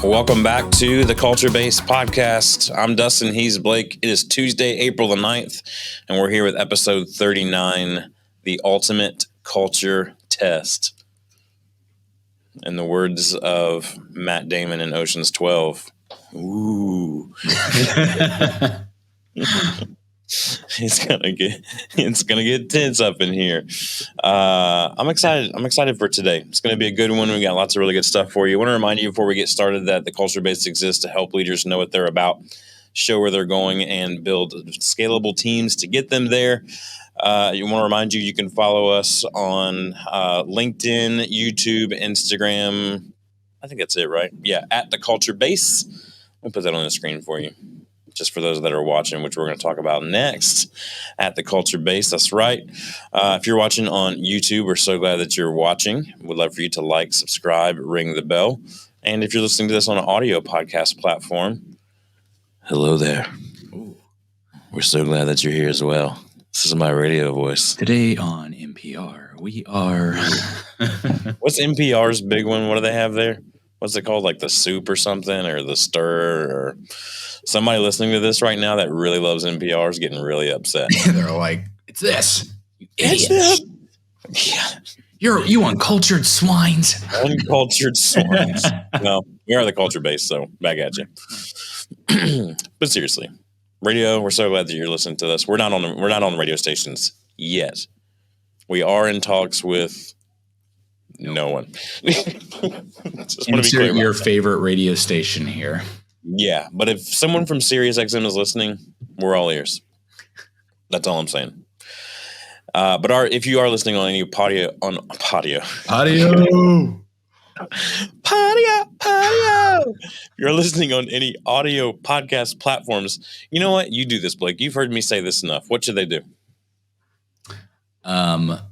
Welcome back to the Culture Based Podcast. I'm Dustin. He's Blake. It is Tuesday, April the 9th, and we're here with episode 39, The Ultimate Culture Test. In the words of Matt Damon in Ocean's 12, ooh. It's gonna get tense up in here. I'm excited for today. It's gonna be a good one. We got lots of really good stuff for you. I want to remind you before we get started that the Culture Base exists to help leaders know what they're about, show where they're going, and build scalable teams to get them there. You want to remind you can follow us on LinkedIn, YouTube, Instagram. I think that's it, right? Yeah, at the Culture Base. I'll put that on the screen for you, just for those that are watching, which we're going to talk about next at the Culture Base. That's right. If you're watching on YouTube, we're so glad that you're watching. We'd love for you to like, subscribe, ring the bell. And if you're listening to this on an audio podcast platform, hello there. Ooh. We're so glad that you're here as well. This is my radio voice. Today on NPR, we are... What's NPR's big one? What do they have there? What's it called? Like the soup or something, or the stir, or... Somebody listening to this right now that really loves NPR is getting really upset. They're like, it's this, you idiots. Yeah. You uncultured swines. Uncultured swines. No, we are the Culture Base, so back at you. But seriously, radio, we're so glad that you're listening to this. We're not on radio stations yet. We are in talks with no one. Just insert your favorite radio station here. Yeah, but if someone from SiriusXM is listening, we're all ears. That's all I'm saying. But if you are listening on any patio, if you're listening on any audio podcast platforms, you know what? You do this, Blake. You've heard me say this enough. What should they do? I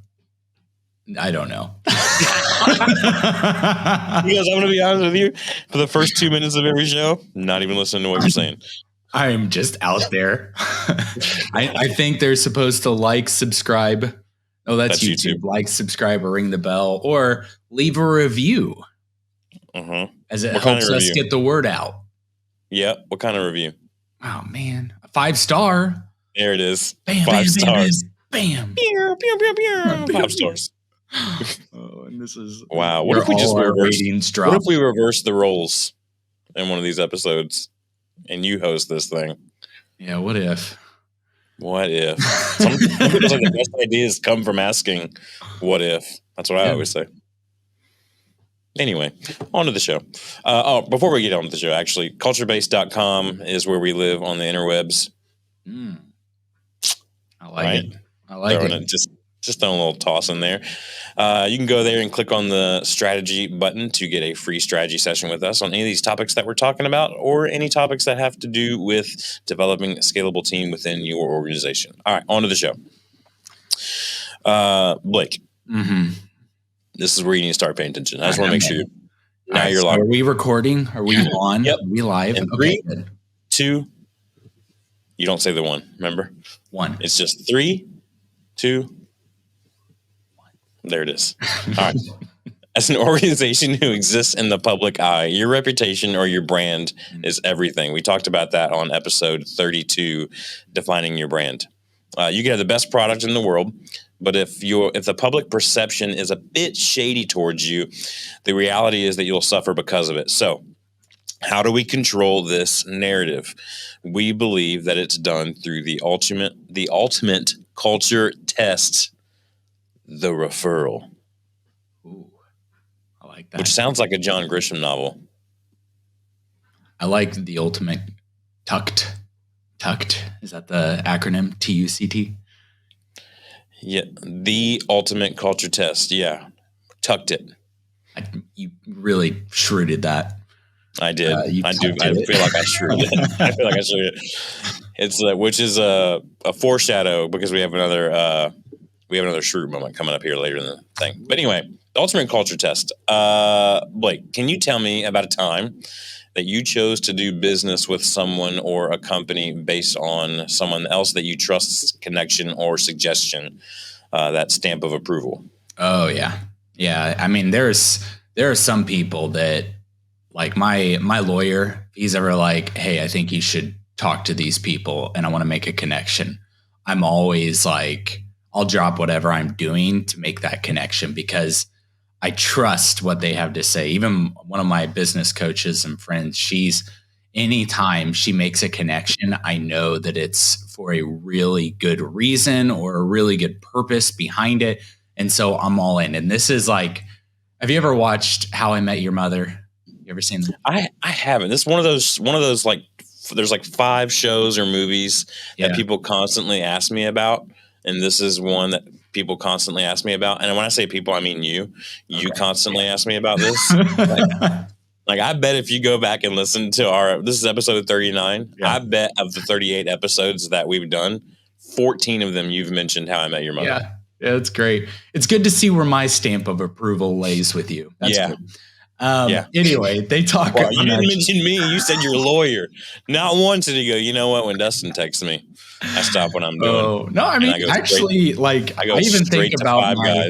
don't know. Because I'm going to be honest with you, for the first 2 minutes of every show, not even listening to what you're saying. I'm just out there. I think they're supposed to like, subscribe. Oh, that's YouTube. Like, subscribe, or ring the bell, or leave a review. As it helps us get the word out. Yeah. What kind of review? Oh, man. A 5-star. There it is. Bam, 5 stars. Bam. Pew, pew, pew, pew. 5 stars. Oh, and this is wow. What if we just reverse the roles in one of these episodes and you host this thing? Yeah, what if? Some people say the best ideas come from asking what if. That's what I always say. Anyway, on to the show. Before we get on to the show, actually, culturebase.com is where we live on the interwebs. I like it. Just throwing a little toss in there. You can go there and click on the strategy button to get a free strategy session with us on any of these topics that we're talking about, or any topics that have to do with developing a scalable team within your organization. All right, on to the show. Blake, this is where you need to start paying attention. I just want to make sure you're live. Are we recording? Are we on? Yep. Are we live? And 3, 2, you don't say the 1, remember? 1. It's just 3, 2, there it is. All right. As an organization who exists in the public eye, your reputation or your brand is everything. We talked about that on episode 32, defining your brand. You can have the best product in the world, but if the public perception is a bit shady towards you, the reality is that you'll suffer because of it. So, how do we control this narrative? We believe that it's done through the ultimate culture test. The referral. Ooh, I like that. Which sounds like a John Grisham novel. I like the ultimate tucked. Is that the acronym? TUCT? Yeah, the ultimate culture test. Yeah, tucked it. You really shrewded that. I did. I do. I feel like I shrewded it. It's which is a foreshadow, because we have another shrew moment coming up here later in the thing. But anyway, the ultimate culture test. Blake, can you tell me about a time that you chose to do business with someone or a company based on someone else that you trust, connection, or suggestion, that stamp of approval? Oh, yeah. Yeah. I mean, there are some people that like my lawyer, he's ever like, hey, I think you should talk to these people and I want to make a connection. I'm always like, I'll drop whatever I'm doing to make that connection because I trust what they have to say. Even one of my business coaches and friends, anytime she makes a connection, I know that it's for a really good reason or a really good purpose behind it. And so I'm all in. And this is like, have you ever watched How I Met Your Mother? You ever seen that? I haven't. This is one of those like there's like 5 shows or movies that people constantly ask me about, and this is one that people constantly ask me about. And when I say people, I mean you. You constantly ask me about this. Like I bet if you go back and listen to this is episode 39. I bet of the 38 episodes that we've done, 14 of them you've mentioned How I Met Your Mother. Yeah, that's great. It's good to see where my stamp of approval lays with you. That's good. Anyway, they talk. Well, you didn't mention me. You said you're a lawyer. Not once did you go, you know what? When Dustin texts me, I stop what I'm doing. Oh, no, I mean, actually, like, I even think about my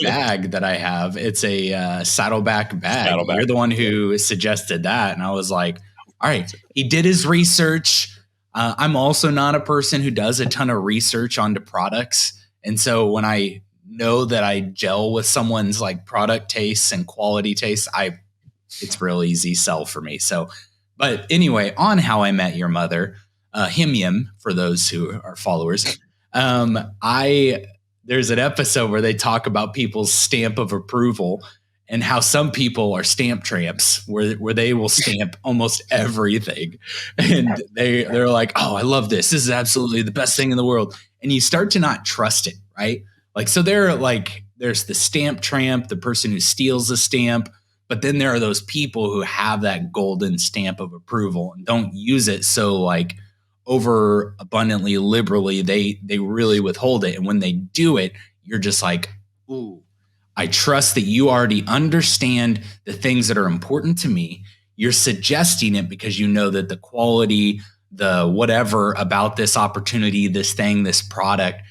bag that I have. It's a Saddleback bag. You're the one who suggested that. And I was like, all right, he did his research. I'm also not a person who does a ton of research onto products. And so when I know that I gel with someone's like product tastes and quality tastes, it's real easy sell for me. So, but anyway, on How I Met Your Mother, Himium for those who are followers, there's an episode where they talk about people's stamp of approval and how some people are stamp tramps where they will stamp almost everything. And they're like, oh, I love this. This is absolutely the best thing in the world. And you start to not trust it, right? Like, so there's the stamp tramp, the person who steals the stamp, but then there are those people who have that golden stamp of approval and don't use it so like over abundantly liberally. They really withhold it. And when they do it, you're just like, ooh, I trust that you already understand the things that are important to me. You're suggesting it because you know that the quality, the whatever about this opportunity, this thing, this product,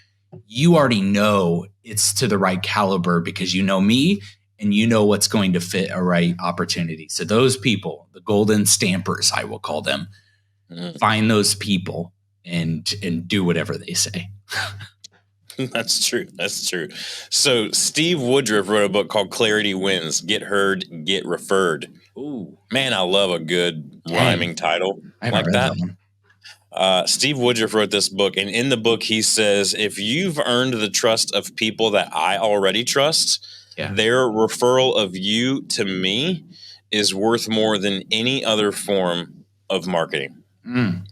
you already know it's to the right caliber because you know me and you know what's going to fit a right opportunity. So those people, the golden stampers, I will call them, find those people and do whatever they say. That's true. That's true. So Steve Woodruff wrote a book called Clarity Wins. Get heard, get referred. Ooh, man, I love a good rhyming title like that. Steve Woodruff wrote this book, and in the book he says, if you've earned the trust of people that I already trust, their referral of you to me is worth more than any other form of marketing. And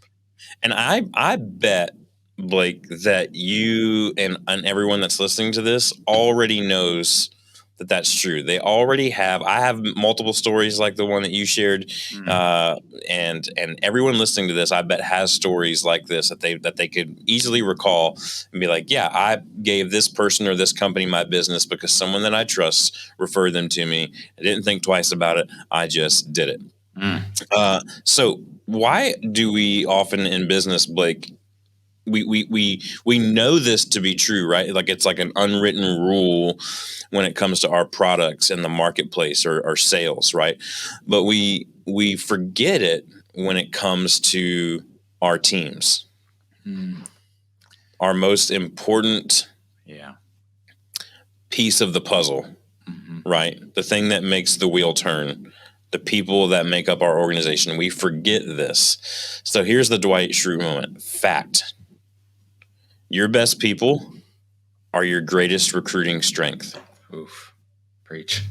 I bet, Blake, that you and everyone that's listening to this already knows that that's true. They already have. I have multiple stories like the one that you shared, and everyone listening to this, I bet, has stories like this that they could easily recall and be like, yeah, I gave this person or this company my business because someone that I trust referred them to me. I didn't think twice about it. I just did it. So why do we often in business, Blake? We know this to be true, right? Like it's like an unwritten rule when it comes to our products in the marketplace or sales, right? But we forget it when it comes to our teams. Our most important piece of the puzzle, right? The thing that makes the wheel turn, the people that make up our organization. We forget this. So here's the Dwight Schrute moment. Fact. Your best people are your greatest recruiting strength. Oof. Preach.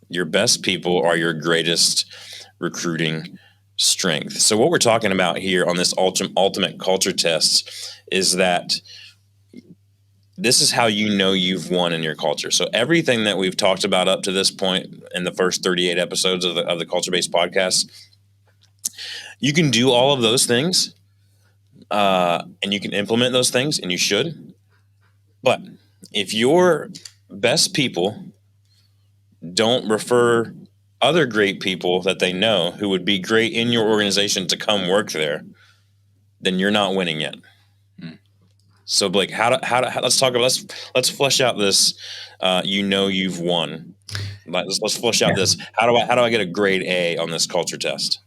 Your best people are your greatest recruiting strength. So what we're talking about here on this ultimate culture test is that this is how you know you've won in your culture. So everything that we've talked about up to this point in the first 38 episodes of the Culture-Based Podcast, you can do all of those things. And you can implement those things, and you should. But if your best people don't refer other great people that they know who would be great in your organization to come work there, then you're not winning yet. So, Blake, let's talk about let's flesh out this. You've won. Let's flush out this. How do I get a grade A on this culture test?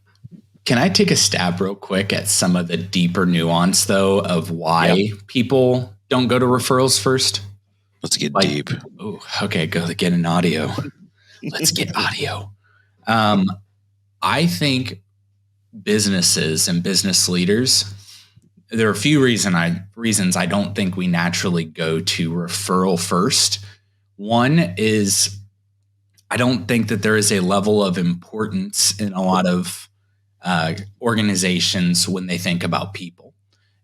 Can I take a stab real quick at some of the deeper nuance, though, of why people don't go to referrals first? Let's get deep. Oh, okay. Go get an audio. Let's get audio. I think businesses and business leaders, there are a few reasons I don't think we naturally go to referral first. One is I don't think that there is a level of importance in a lot of organizations when they think about people.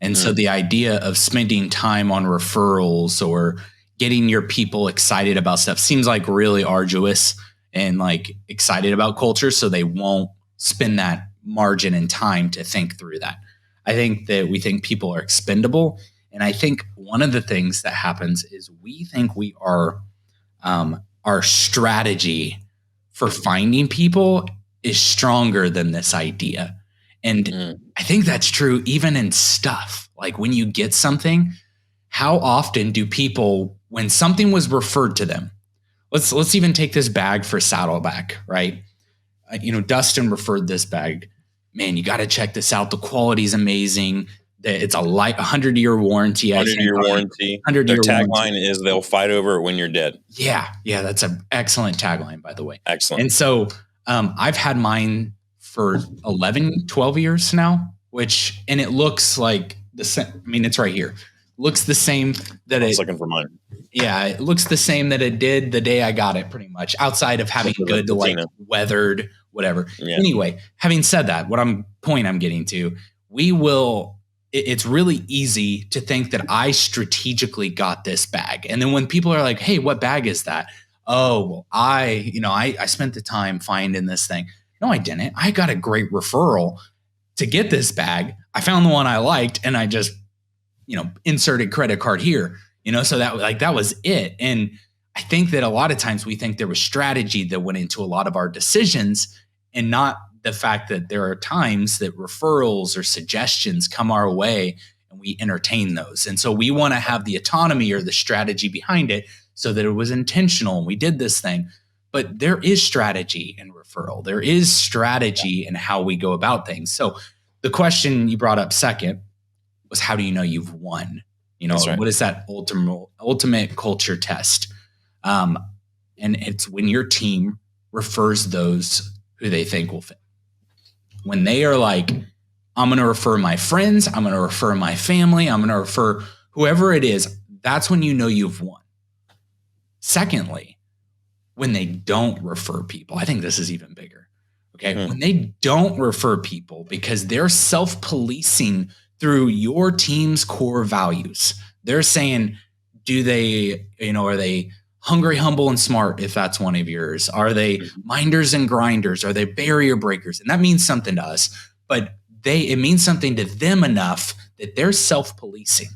And so the idea of spending time on referrals or getting your people excited about stuff seems like really arduous and like excited about culture. So they won't spend that margin and time to think through that. I think that we think people are expendable. And I think one of the things that happens is we think we are our strategy for finding people is stronger than this idea. And I think that's true even in stuff. Like when you get something, how often do people, when something was referred to them, let's even take this bag for Saddleback, right? Dustin referred this bag. Man, you got to check this out. The quality is amazing. It's a 100-year warranty. 100-year warranty. Their tagline is they'll fight over it when you're dead. Yeah, that's an excellent tagline, by the way. Excellent. And so I've had mine for 11, 12 years now, and it looks like the same. I mean, it's right here. Looks the same that I was looking for mine. Yeah, it looks the same that it did the day I got it, pretty much, outside of having good, weathered, whatever. Yeah. Anyway, having said that, point I'm getting to, it's really easy to think that I strategically got this bag. And then when people are like, hey, what bag is that? Oh, well, I spent the time finding this thing. No, I didn't. I got a great referral to get this bag. I found the one I liked and I just, inserted credit card here, so that was it. And I think that a lot of times we think there was strategy that went into a lot of our decisions and not the fact that there are times that referrals or suggestions come our way and we entertain those. And so we want to have the autonomy or the strategy behind it so that it was intentional and we did this thing. But there is strategy in referral. There is strategy in how we go about things. So the question you brought up second was, how do you know you've won? Right. What is that ultimate culture test? And it's when your team refers those who they think will fit. When they are like, I'm going to refer my friends, I'm going to refer my family, I'm going to refer whoever it is, that's when you know you've won. Secondly, when they don't refer people, I think this is even bigger. Okay. When they don't refer people because they're self-policing through your team's core values. They're saying, are they hungry, humble, and smart, if that's one of yours? Are they minders and grinders? Are they barrier breakers? And that means something to us, but it means something to them enough that they're self-policing.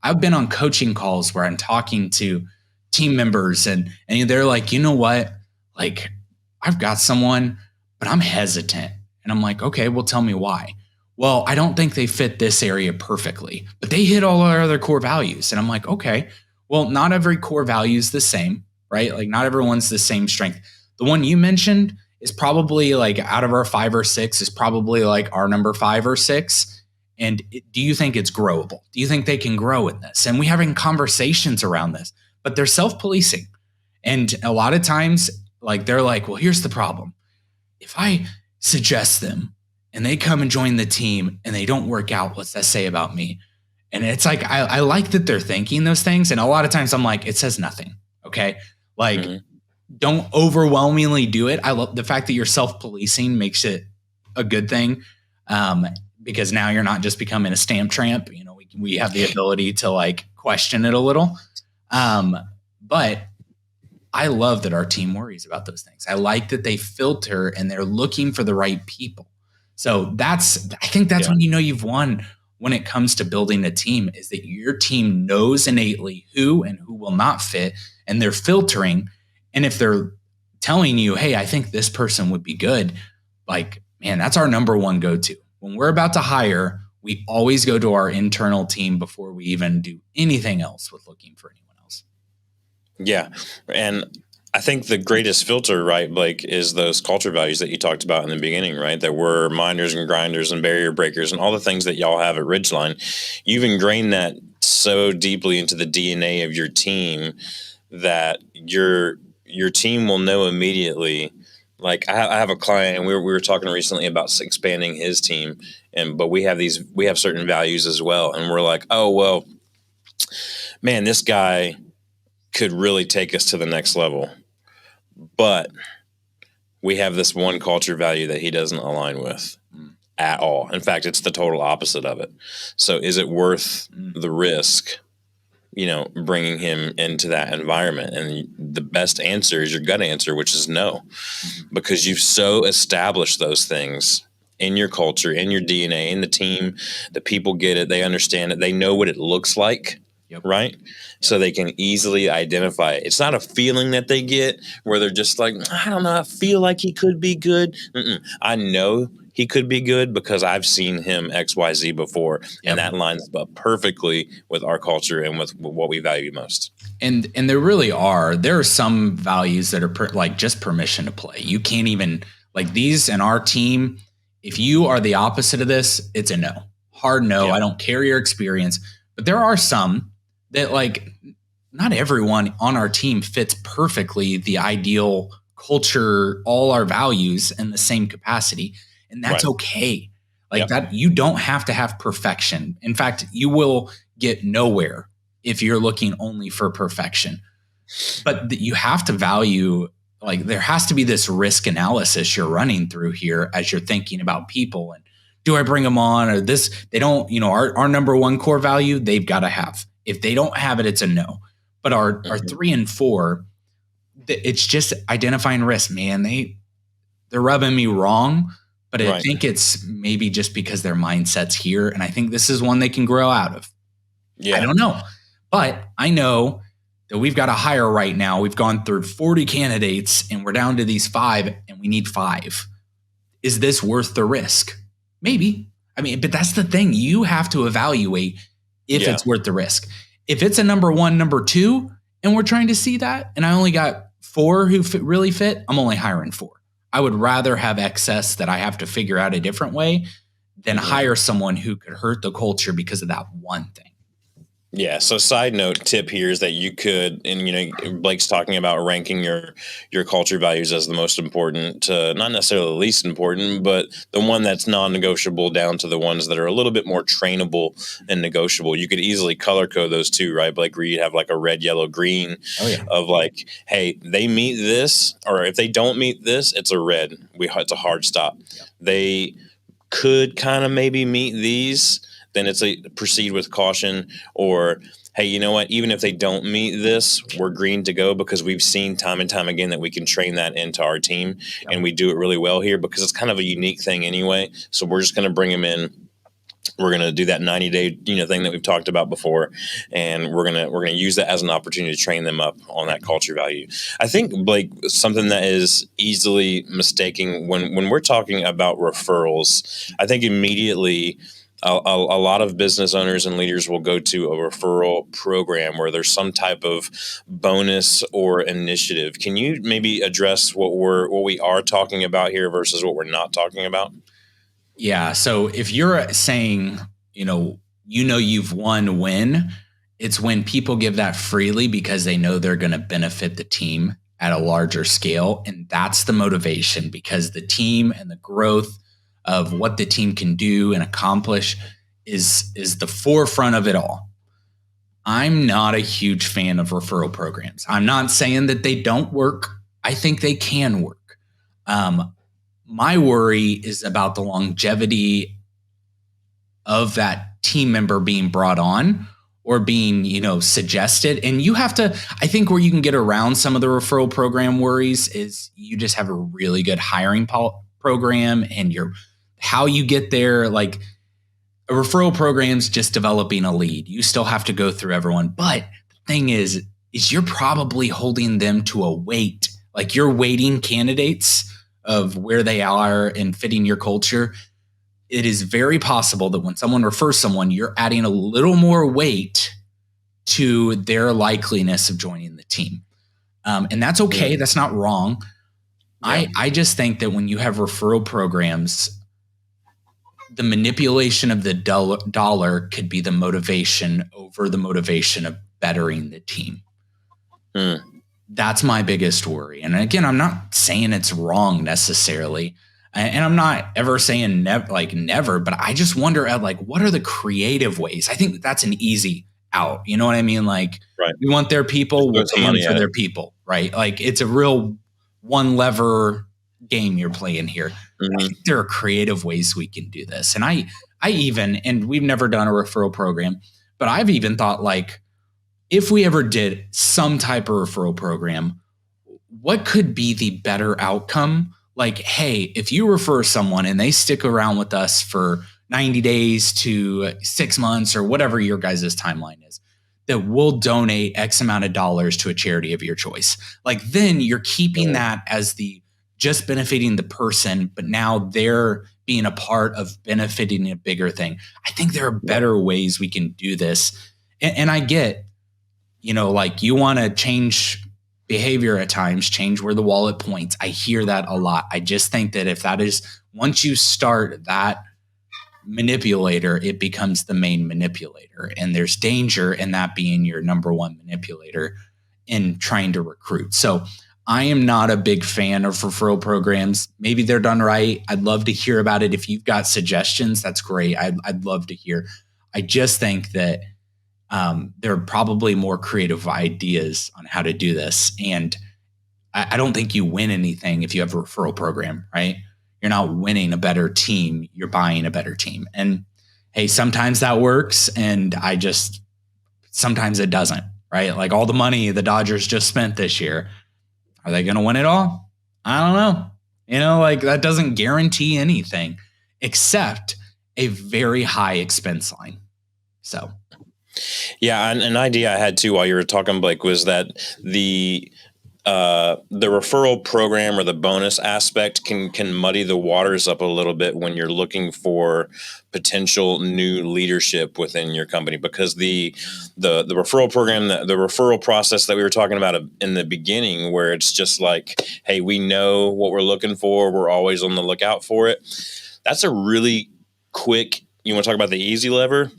I've been on coaching calls where I'm talking to team members and they're like, you know what? Like, I've got someone, but I'm hesitant. And I'm like, okay, well, tell me why. Well, I don't think they fit this area perfectly, but they hit all our other core values. And I'm like, okay, well, not every core value is the same, right? Like not everyone's the same strength. The one you mentioned is probably like out of our 5 or 6 is probably like our number 5 or 6. And do you think it's growable? Do you think they can grow in this? And we're having conversations around this, but they're self-policing. And a lot of times, like they're like, well, here's the problem. If I suggest them and they come and join the team and they don't work out, what's that say about me? And it's like, I like that they're thinking those things. And a lot of times I'm like, it says nothing. Okay. Like, don't overwhelmingly do it. I love the fact that you're self-policing makes it a good thing. Because now you're not just becoming a stamp tramp. We have the ability to like question it a little. But I love that our team worries about those things. I like that they filter and they're looking for the right people. So I think that's when you know you've won when it comes to building a team, is that your team knows innately who and who will not fit, and they're filtering. And if they're telling you, hey, I think this person would be good, like, man, that's our number one go-to. When we're about to hire, we always go to our internal team before we even do anything else with looking for anyone else. Yeah. And I think the greatest filter, right, Blake, is those culture values that you talked about in the beginning, right? That we're minders and grinders and barrier breakers and all the things that y'all have at Ridgeline. You've ingrained that so deeply into the DNA of your team that your team will know immediately. Like I have a client, and we were talking recently about expanding his team, but we have certain values as well, and we're like, oh well, man, this guy could really take us to the next level, but we have this one culture value that he doesn't align with at all. In fact, it's the total opposite of it. So is it worth the risk, bringing him into that environment? And the best answer is your gut answer, which is no, because you've so established those things in your culture, in your DNA, in the team. The people get it. They understand it. They know what it looks like. Yep. Right. Yep. So they can easily identify it. It's not a feeling that they get where they're just like, I don't know, I feel like he could be good. I know he could be good because I've seen him XYZ before. Yep. And that lines up perfectly with our culture and with what we value most. And there are some values that are like just permission to play. You can't even, like, these in our team. If you are the opposite of this, it's a no. Hard no. Yep. I don't care your experience. But there are some that, like, not everyone on our team fits perfectly the ideal culture, all our values in the same capacity. And that's right. Okay. Like that, you don't have to have perfection. In fact, you will get nowhere if you're looking only for perfection. But you have to value, like, there has to be this risk analysis you're running through here as you're thinking about people. And do I bring them on, or this? They don't, our number one core value, they've got to have. If they don't have it, it's a no. But our 3 and 4, it's just identifying risk. Man, they're rubbing me wrong, but I think it's maybe just because their mindset's here. And I think this is one they can grow out of. Yeah. I don't know. But I know that we've got to hire right now. We've gone through 40 candidates and we're down to these 5 and we need 5. Is this worth the risk? Maybe. I mean, but that's the thing. You have to evaluate if it's worth the risk. If it's a number 1, number 2, and we're trying to see that, and I only got 4 who really fit, I'm only hiring 4. I would rather have excess that I have to figure out a different way than hire someone who could hurt the culture because of that one thing. Yeah. So side note tip here is that you could, and Blake's talking about ranking your culture values as the most important to not necessarily the least important, but the one that's non-negotiable down to the ones that are a little bit more trainable and negotiable. You could easily color code those too, right? Blake, where you have like a red, yellow, green of like, hey, they meet this, or if they don't meet this, it's a red. It's a hard stop. Yeah. They could kind of maybe meet these, then it's a proceed with caution. Or, hey, you know what? Even if they don't meet this, we're green to go because we've seen time and time again that we can train that into our team, and we do it really well here because it's kind of a unique thing anyway. So we're just going to bring them in. We're going to do that 90-day thing that we've talked about before, and we're going to use that as an opportunity to train them up on that culture value. I think, Blake, something that is easily mistaken when we're talking about referrals, I think immediately a lot of business owners and leaders will go to a referral program where there's some type of bonus or initiative. Can you maybe address what we are talking about here versus what we're not talking about? Yeah. So if you're saying, you've won when, it's when people give that freely because they know they're going to benefit the team at a larger scale. And that's the motivation, because the team and the growth of what the team can do and accomplish is the forefront of it all. I'm not a huge fan of referral programs. I'm not saying that they don't work. I think they can work. My worry is about the longevity of that team member being brought on or being, suggested. And you have to, I think where you can get around some of the referral program worries is you just have a really good hiring program, and how you get there. Like, a referral program's just developing a lead. You still have to go through everyone. But the thing is you're probably holding them to a weight. Like, you're weighting candidates of where they are and fitting your culture. It is very possible that when someone refers someone, you're adding a little more weight to their likeliness of joining the team. And that's okay. That's not wrong. Yeah. I just think that when you have referral programs, the manipulation of the dollar could be the motivation over the motivation of bettering the team. That's my biggest worry. And again, I'm not saying it's wrong necessarily. And I'm not ever saying never, but I just wonder at what are the creative ways? I think that's an easy out. You know what I mean? Like, we want their people, we'll pay them for their people, right? Like, it's a real one lever game you're playing here. I think there are creative ways we can do this. And I even, and we've never done a referral program, but I've even thought, like, if we ever did some type of referral program, what could be the better outcome? Like, hey, if you refer someone and they stick around with us for 90 days to 6 months or whatever your guys' timeline is, that we'll donate X amount of dollars to a charity of your choice. Like, then you're keeping that as the just benefiting the person, but now they're being a part of benefiting a bigger thing. I think there are better ways we can do this. And I get, like, you want to change behavior at times, change where the wallet points. I hear that a lot. I just think that if that is, once you start that manipulator, it becomes the main manipulator. And there's danger in that being your number one manipulator in trying to recruit. So I am not a big fan of referral programs. Maybe they're done right. I'd love to hear about it. If you've got suggestions, that's great. I'd love to hear. I just think that there are probably more creative ideas on how to do this. And I don't think you win anything if you have a referral program, right? You're not winning a better team. You're buying a better team. And hey, sometimes that works. And sometimes it doesn't, right? Like, all the money the Dodgers just spent this year, are they going to win it all? I don't know. Like, that doesn't guarantee anything except a very high expense line. So. Yeah, an idea I had too while you were talking, Blake, was that the referral program or the bonus aspect can muddy the waters up a little bit when you're looking for potential new leadership within your company, because the referral program, the referral process that we were talking about in the beginning, where it's just like, hey, we know what we're looking for, we're always on the lookout for it. That's a really quick, you want to talk about the easy lever?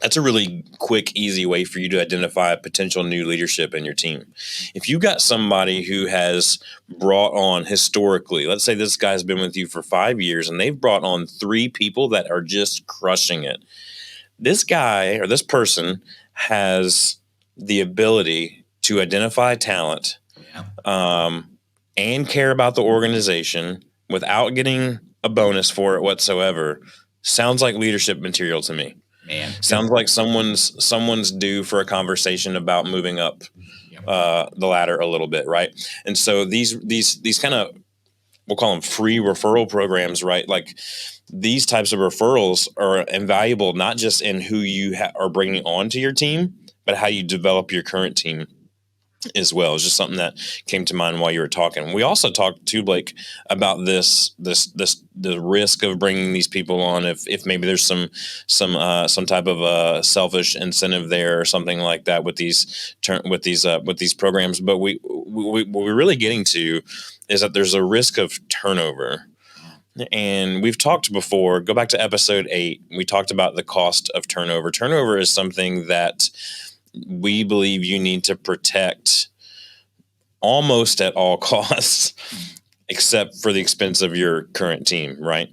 That's a really quick, easy way for you to identify potential new leadership in your team. If you got somebody who has brought on historically, let's say this guy's been with you for 5 years and they've brought on 3 people that are just crushing it. This guy or this person has the ability to identify talent and care about the organization without getting a bonus for it whatsoever. Sounds like leadership material to me. Man, sounds like someone's due for a conversation about moving up the ladder a little bit, right? And so these kind of, we'll call them free referral programs, right? Like, these types of referrals are invaluable not just in who you are bringing onto your team, but how you develop your current team as well. It's just something that came to mind while you were talking. We also talked to Blake about the risk of bringing these people on if maybe there's some type of selfish incentive there or something like that with these programs. But what we're really getting to is that there's a risk of turnover. And we've talked before, go back to episode 8, we talked about the cost of turnover. Turnover is something that we believe you need to protect almost at all costs, except for the expense of your current team, right?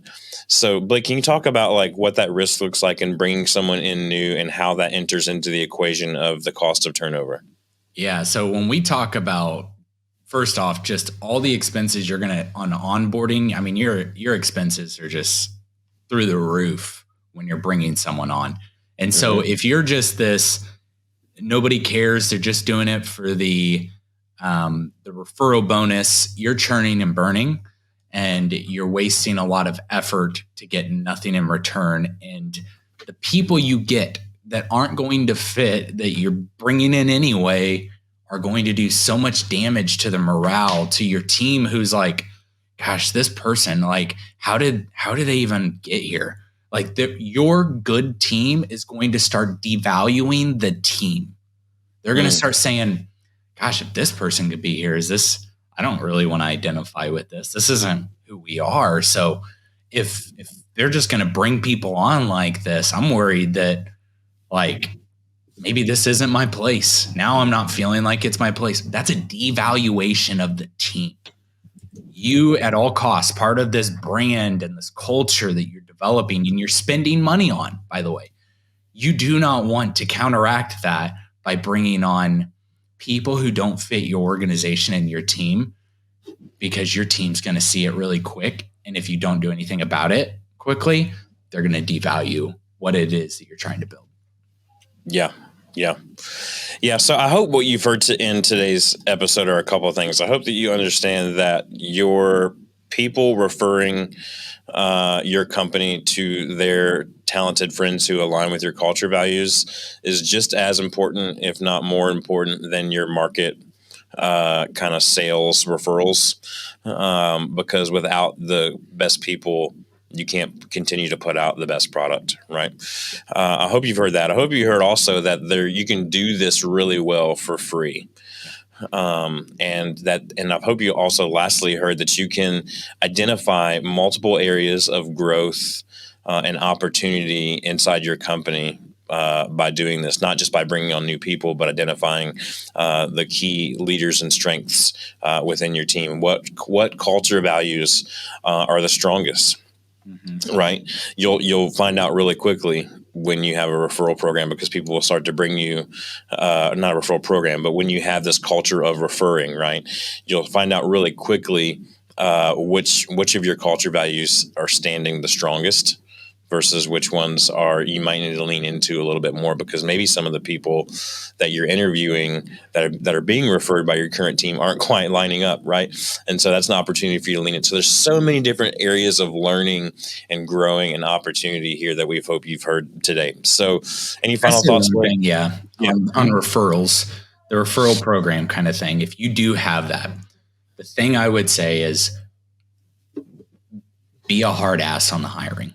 So, Blake, can you talk about like what that risk looks like in bringing someone in new and how that enters into the equation of the cost of turnover? Yeah. So when we talk about, first off, just all the expenses you're going to on onboarding, I mean, your expenses are just through the roof when you're bringing someone on. And so if you're just this, nobody cares, they're just doing it for the referral bonus, you're churning and burning, and you're wasting a lot of effort to get nothing in return. And the people you get that aren't going to fit, that you're bringing in anyway, are going to do so much damage to the morale, to your team, who's like, gosh, this person, like, how did they even get here? Like, your good team is going to start devaluing the team. They're going to start saying, gosh, if this person could be here, I don't really want to identify with this. This isn't who we are. So if they're just going to bring people on like this, I'm worried that like maybe this isn't my place. Now I'm not feeling like it's my place. That's a devaluation of the team. You at all costs, part of this brand and this culture that you're developing and you're spending money on, by the way, you do not want to counteract that by bringing on people who don't fit your organization and your team, because your team's going to see it really quick. And if you don't do anything about it quickly, they're going to devalue what it is that you're trying to build. Yeah. So I hope what you've heard in today's episode are a couple of things. I hope that you understand that your people referring your company to their talented friends who align with your culture values is just as important, if not more important, than your market kind of sales referrals, because without the best people, you can't continue to put out the best product, right? I hope you've heard that. I hope you heard also that you can do this really well for free. And I hope you also lastly heard that you can identify multiple areas of growth and opportunity inside your company by doing this, not just by bringing on new people, but identifying the key leaders and strengths within your team. What culture values are the strongest? Mm-hmm. Right. You'll find out really quickly when you have a referral program, because people will start to bring you, not a referral program, but when you have this culture of referring, right, you'll find out really quickly which of your culture values are standing the strongest versus which ones you might need to lean into a little bit more, because maybe some of the people that you're interviewing that are being referred by your current team aren't quite lining up, right? And so that's an opportunity for you to lean into. So there's so many different areas of learning and growing and opportunity here that we hope you've heard today. So any final thoughts? On referrals, the referral program kind of thing, if you do have that, the thing I would say is be a hard ass on the hiring.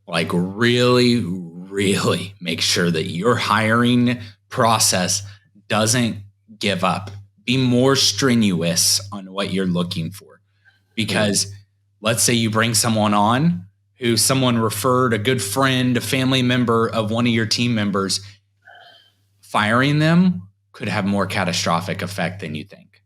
Like really, really make sure that your hiring process doesn't give up. Be more strenuous on what you're looking for. Because let's say you bring someone on who someone referred, a good friend, a family member of one of your team members, firing them could have more catastrophic effect than you think.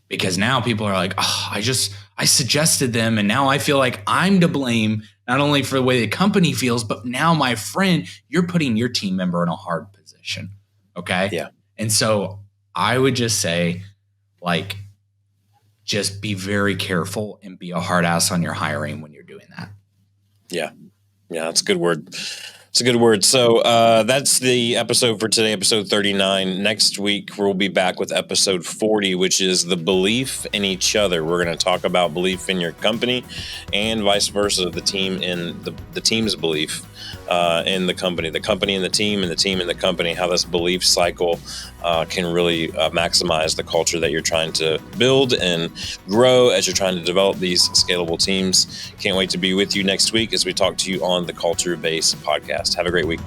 Because now people are like, oh, I suggested them, and now I feel like I'm to blame, not only for the way the company feels, but now my friend, you're putting your team member in a hard position. Okay. Yeah. And so I would just say, like, just be very careful and be a hard ass on your hiring when you're doing that. Yeah. That's a good word. It's a good word. So that's the episode for today, episode 39. Next week, we'll be back with episode 40, which is the belief in each other. We're going to talk about belief in your company and vice versa, the team in the team's belief in the company in the team, and the team in the company, how this belief cycle can really maximize the culture that you're trying to build and grow as you're trying to develop these scalable teams. Can't wait to be with you next week as we talk to you on the Culture Base podcast. Have a great week.